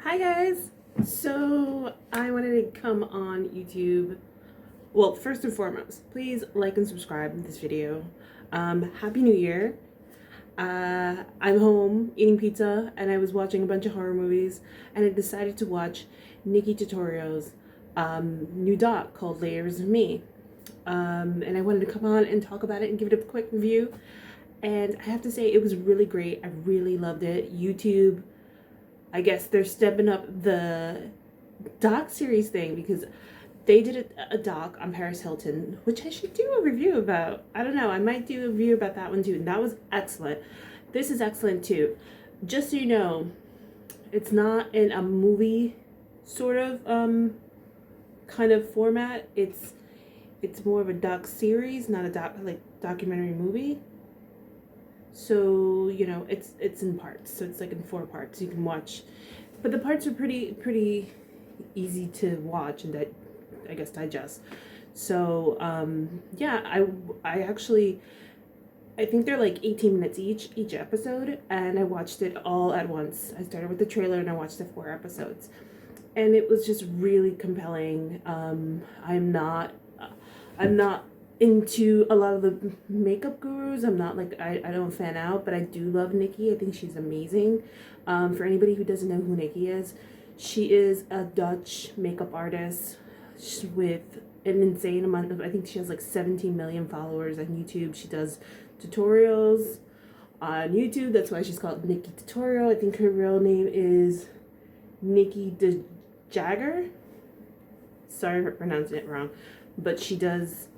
Hi guys! So I wanted to come on YouTube. Well, first and foremost, please like and subscribe to this video. Happy New Year. I'm home eating pizza and I was watching a bunch of horror movies and I decided to watch Nikki Tutorial's new doc called Layers of Me. And I wanted to come on and talk about it and give it a quick review. And I have to say it was really great. I really loved it. YouTube, I guess they're stepping up the doc series thing because they did a doc on Paris Hilton, which I should do a review about. I don't know, I might do a review about that one too. And that was excellent. This is excellent too. Just so you know, it's not in a movie sort of kind of format. It's more of a doc series, not a documentary movie. So, you know, it's in parts. So it's like in 4 parts you can watch. But the parts are pretty easy to watch and I guess digest. So, yeah, I actually I think they're like 18 minutes each episode, and I watched it all at once. I started with the trailer and I watched the 4 episodes. And it was just really compelling. I'm not into a lot of the makeup gurus. I'm not like, I don't fan out, but I do love Nikki. I think she's amazing. For anybody who doesn't know who Nikki is, she is a Dutch makeup artist with an insane amount of, I think she has like 17 million followers on YouTube. She does tutorials on YouTube. That's why she's called Nikki Tutorial. I think her real name is Nikki De Jagger. Sorry for pronouncing it wrong. But she does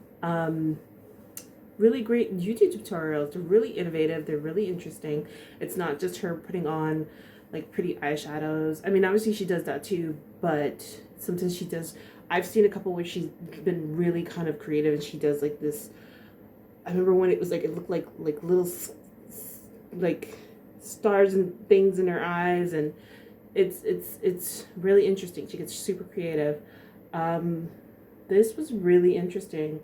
really great YouTube tutorials. They're really innovative. They're really interesting. It's not just her putting on like pretty eyeshadows. I mean, obviously she does that too, but sometimes she does. I've seen a couple where she's been really kind of creative and she does like this. I remember when it was like, it looked like little like stars and things in her eyes, and it's really interesting. She gets super creative. This was really interesting.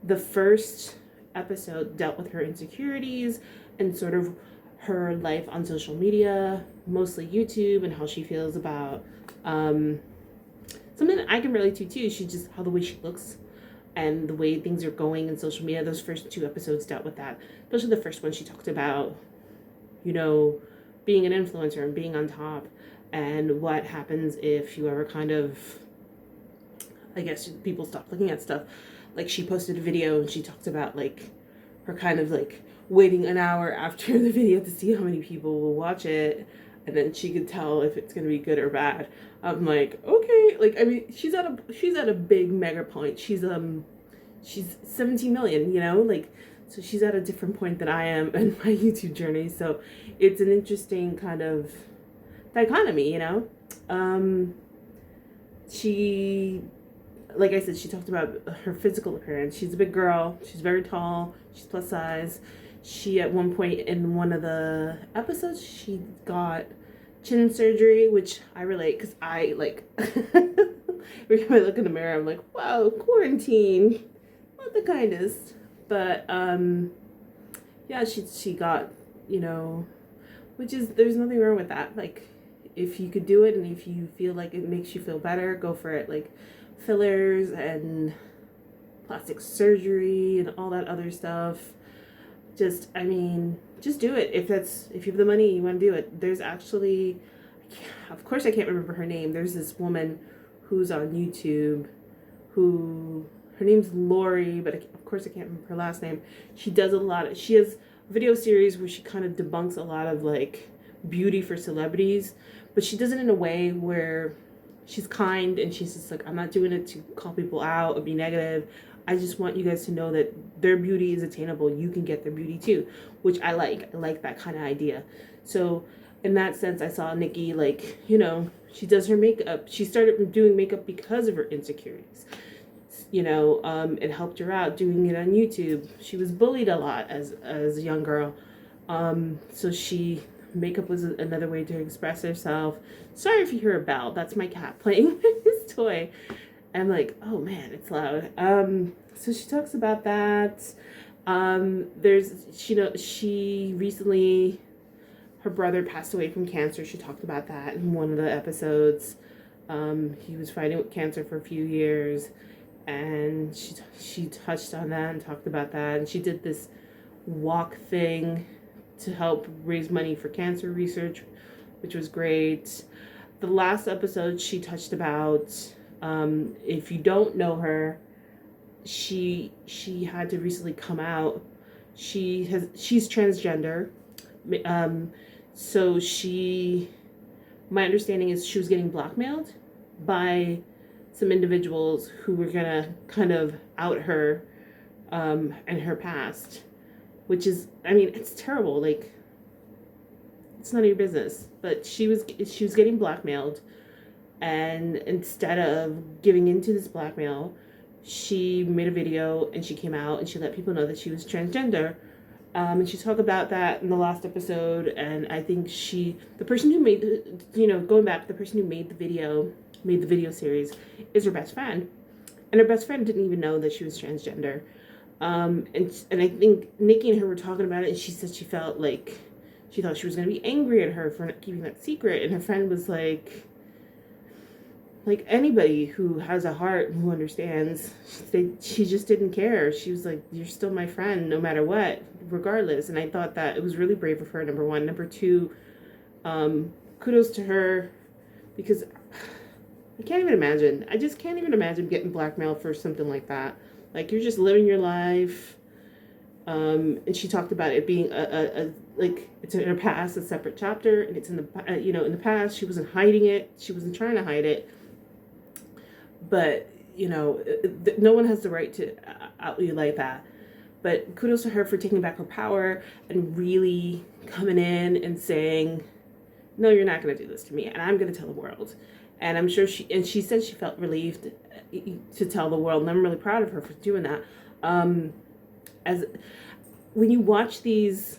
The first episode dealt with her insecurities and sort of her life on social media, mostly YouTube, and how she feels about something that I can relate to too. She just, how the way she looks and the way things are going in social media. Those first 2 episodes dealt with that. Especially the first one, she talked about, you know, being an influencer and being on top, and what happens if you ever kind of, I guess, people stop looking at stuff. Like, she posted a video and she talked about like her kind of like waiting an hour after the video to see how many people will watch it, and then she could tell if it's gonna be good or bad. I'm like, okay, like, I mean, she's at a big mega point. She's 17 million, you know, like, so she's at a different point than I am in my YouTube journey. So it's an interesting kind of dichotomy, you know. She, like I said, she talked about her physical appearance. She's a big girl. She's very tall. She's plus size. She, at one point in one of the episodes, she got chin surgery, which I relate because I, like, every time I look in the mirror, I'm like, wow, quarantine. Not the kindest. But, yeah, she got, you know, which is, there's nothing wrong with that. Like, if you could do it and if you feel like it makes you feel better, go for it. Like, fillers and plastic surgery and all that other stuff, just, I mean, just do it. If you have the money, you want to do it. There's actually, of course I can't remember her name. There's this woman who's on YouTube who, her name's Lori, but of course I can't remember her last name. She does she has a video series where she kind of debunks a lot of like beauty for celebrities, but she does it in a way where she's kind and she's just like, I'm not doing it to call people out or be negative. I just want you guys to know that their beauty is attainable. You can get their beauty too, which I like. I like that kind of idea. So in that sense, I saw Nikki, like, you know, she does her makeup. She started doing makeup because of her insecurities. You know, it helped her out doing it on YouTube. She was bullied a lot as a young girl. So makeup was another way to express herself. Sorry if you hear a bell. That's my cat playing with his toy. I'm like, oh man, it's loud. So she talks about that. She recently, her brother passed away from cancer. She talked about that in one of the episodes. He was fighting with cancer for a few years, and she touched on that and talked about that. And she did this walk thing to help raise money for cancer research, which was great. The last episode she touched about, if you don't know her, she had to recently come out. She's transgender. So my understanding is she was getting blackmailed by some individuals who were gonna kind of out her and her past, which is, I mean, it's terrible. Like, it's none of your business. But she was getting blackmailed, and instead of giving into this blackmail, she made a video and she came out and she let people know that she was transgender. And she talked about that in the last episode. And I think the person who made the person who made the video series is her best friend. And her best friend didn't even know that she was transgender. And I think Nikki and her were talking about it, and she said she felt like she thought she was going to be angry at her for not keeping that secret. And her friend was like anybody who has a heart and who understands, she just didn't care. She was like, you're still my friend no matter what, regardless. And I thought that it was really brave of her, number one. Number two, kudos to her, because I can't even imagine. I just can't even imagine getting blackmailed for something like that. Like, you're just living your life. And she talked about it being like, it's in her past, a separate chapter, and it's in the, in the past. She wasn't hiding it. She wasn't trying to hide it. But, no one has the right to out you like that. But kudos to her for taking back her power and really coming in and saying, no, you're not going to do this to me, and I'm going to tell the world. And I'm sure she said she felt relieved to tell the world, and I'm really proud of her for doing that. As when you watch these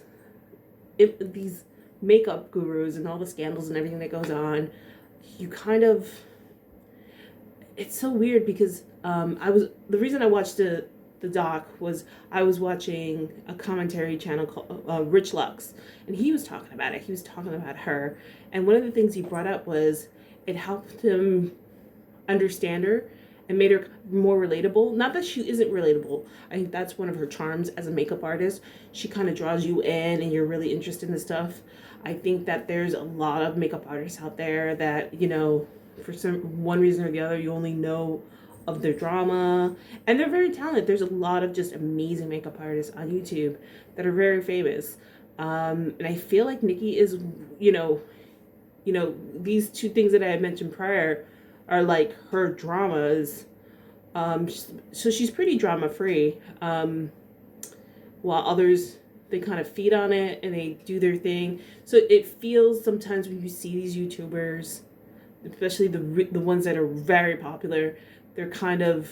makeup gurus and all the scandals and everything that goes on, you kind of, it's so weird because the reason I watched the doc was I was watching a commentary channel called Rich Lux, and he was talking about it. He was talking about her, and one of the things he brought up was it helped him understand her and made her more relatable. Not that she isn't relatable. I think that's one of her charms as a makeup artist. She kind of draws you in and you're really interested in the stuff. I think that there's a lot of makeup artists out there that, for one reason or the other, you only know of their drama. And they're very talented. There's a lot of just amazing makeup artists on YouTube that are very famous. And I feel like Nikki is, these two things that I had mentioned prior are like her dramas. So she's pretty drama free. While others, they kind of feed on it and they do their thing. So it feels sometimes when you see these YouTubers, especially the ones that are very popular, they're kind of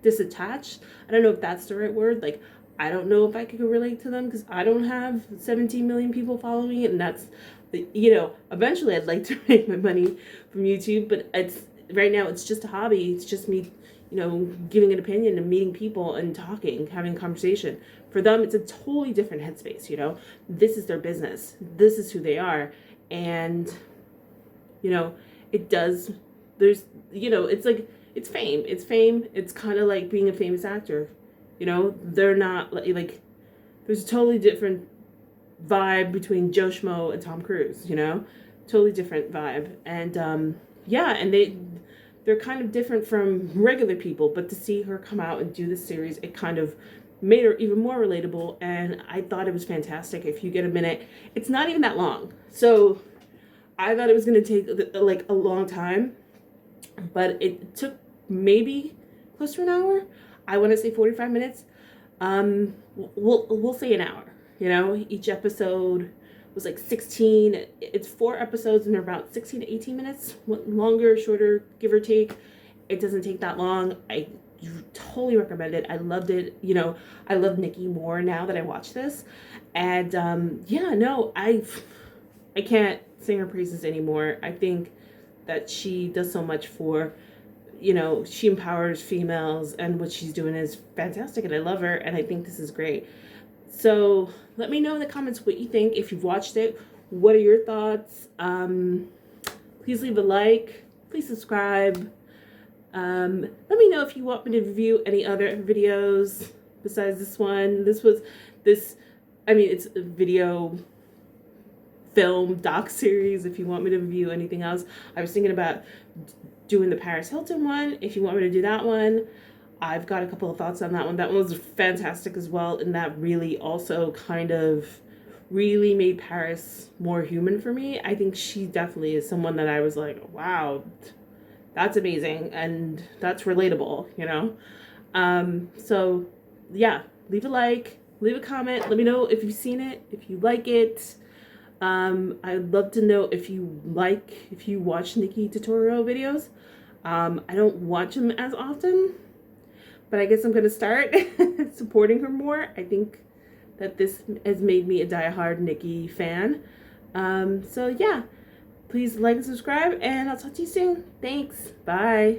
disattached. I don't know if that's the right word. Like, I don't know if I could relate to them because I don't have 17 million people following it, and that's, eventually I'd like to make my money from YouTube, but right now it's just a hobby. It's just me, giving an opinion and meeting people and talking, having a conversation. For them, it's a totally different headspace. This is their business. This is who they are, and it does. There's, it's like, it's fame. It's fame. It's kind of like being a famous actor. They're not like there's a totally different vibe between Joe Schmo and Tom Cruise, totally different vibe. And and they're kind of different from regular people, but to see her come out and do this series, it kind of made her even more relatable, and I thought it was fantastic. If you get a minute, it's not even that long. So I thought it was going to take like a long time, but it took maybe close to an hour. I want to say 45 minutes. We'll say an hour. Each episode was like 16. It's 4 episodes and they're about 16 to 18 minutes. Longer, shorter, give or take. It doesn't take that long. I totally recommend it. I loved it. I love Nikki more now that I watched this. And I can't sing her praises anymore. I think that she does so much for, she empowers females, and what she's doing is fantastic, and I love her, and I think this is great. So let me know in the comments what you think. If you've watched it, What are your thoughts? Please leave a like. Please subscribe. Let me know if you want me to review any other videos besides this one. It's a video film doc series. If you want me to review anything else, I was thinking about doing the Paris Hilton one. If you want me to do that one, I've got a couple of thoughts on that one. That one was fantastic as well, and that really also kind of really made Paris more human for me. I think she definitely is someone that I was like, wow, that's amazing and that's relatable, you know? So yeah, leave a like, leave a comment, let me know if you've seen it, if you like it. I'd love to know if you watch Nikki tutorial videos. I don't watch them as often, but I guess I'm gonna start supporting her more. I think that this has made me a diehard Nikki fan. So yeah, please like and subscribe, and I'll talk to you soon. Thanks. Bye.